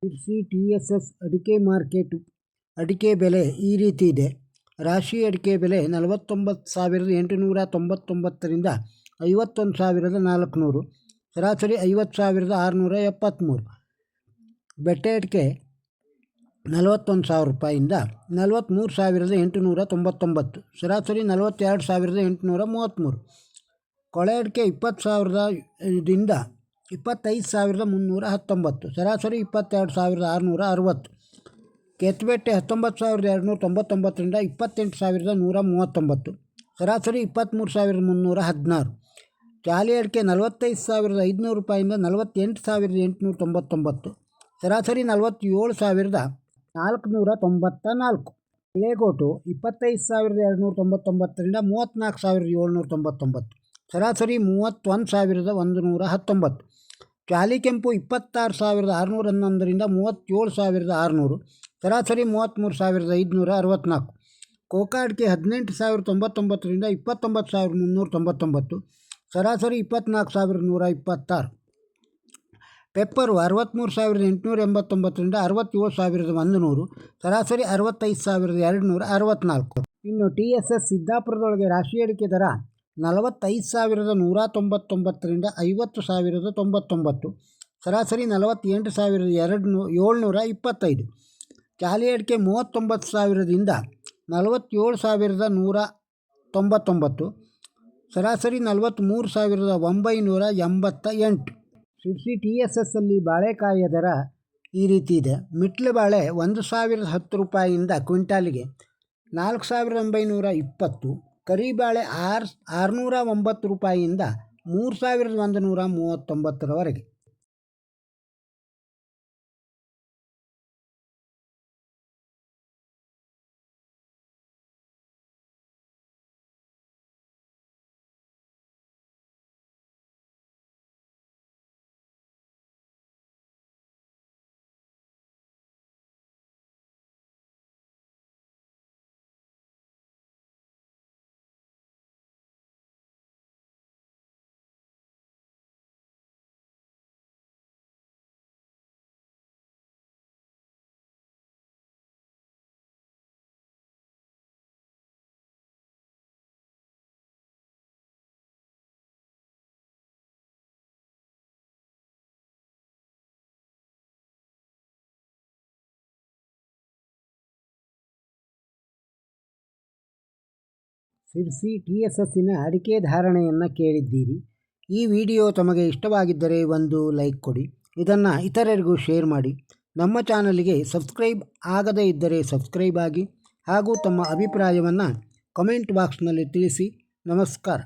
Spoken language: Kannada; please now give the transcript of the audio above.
ಶಿರ್ಸಿ TSS ಅಡಿಕೆ ಮಾರ್ಕೆಟ್ ಅಡಿಕೆ ಬೆಲೆ ಈ ರೀತಿ ಇದೆ. ರಾಶಿ ಅಡಿಕೆ ಬೆಲೆ 49,899ರಿಂದ 51,400, ಸರಾಸರಿ 50,673. ಬೆಟ್ಟೆ ಅಡಿಕೆ 41,000 ರೂಪಾಯಿಂದ 43,899, ಸರಾಸರಿ 42,833. ಕೊಳೆ ಅಡಿಕೆ 20,000ದಿಂದ 25,319, ಸರಾಸರಿ 22,660. ಕೆತ್ತುಬೆಟ್ಟೆ 19,299ರಿಂದ 28,139, ಸರಾಸರಿ 23,316. ಚಾಲಿ ಅಡಿಕೆ 45,500 ರೂಪಾಯಿಂದ 48,899, ಸರಾಸರಿ 47,494. ಇಳೆಗೋಟು 25,299ರಿಂದ 34,799, ಸರಾಸರಿ 31,119. ಚಾಲಿ ಕೆಂಪು 26,611ರಿಂದ 37,600, ಸರಾಸರಿ 33,564. ಕೋಕಾ ಅಡಿಕೆ 18,099ರಿಂದ 29,399, ಸರಾಸರಿ 24,126. ಪೆಪ್ಪರು 63,889ರಿಂದ 67,100, ಸರಾಸರಿ 65,264. ಇನ್ನು TSS ಸಿದ್ದಾಪುರದೊಳಗೆ ರಾಶಿ ಅಡಿಕೆ ದರ 45,199ರಿಂದ 50,099, ಸರಾಸರಿ 48,725. ಚಾಲಿ ಅಡಿಕೆ 39,000ದಿಂದ 47,199, ಸರಾಸರಿ 43,988. ಶಿರ್ಸಿ TSSಲ್ಲಿ ಬಾಳೆಕಾಯಿಯ ದರ ಈ ರೀತಿ ಇದೆ. ಮಿಟ್ಲು ಬಾಳೆ 1,010 ರೂಪಾಯಿಯಿಂದ ಕ್ವಿಂಟಾಲಿಗೆ 4,920, ಕರಿಬಾಳೆ 609 ರೂಪಾಯಿಯಿಂದ 3,139ರವರೆಗೆ. ಶಿರ್ಸಿ TSSನ ಅಡಿಕೆ ಧಾರಣೆಯನ್ನು ಕೇಳಿದ್ದೀರಿ. ಈ ವಿಡಿಯೋ ತಮಗೆ ಇಷ್ಟವಾಗಿದ್ದರೆ ಒಂದು ಲೈಕ್ ಕೊಡಿ, ಇದನ್ನು ಇತರರಿಗೂ ಶೇರ್ ಮಾಡಿ. ನಮ್ಮ ಚಾನಲ್ಗೆ ಸಬ್ಸ್ಕ್ರೈಬ್ ಆಗದೇ ಇದ್ದರೆ ಸಬ್ಸ್ಕ್ರೈಬ್ ಆಗಿ ಹಾಗೂ ತಮ್ಮ ಅಭಿಪ್ರಾಯವನ್ನು ಕಮೆಂಟ್ ಬಾಕ್ಸ್ನಲ್ಲಿ ತಿಳಿಸಿ. ನಮಸ್ಕಾರ.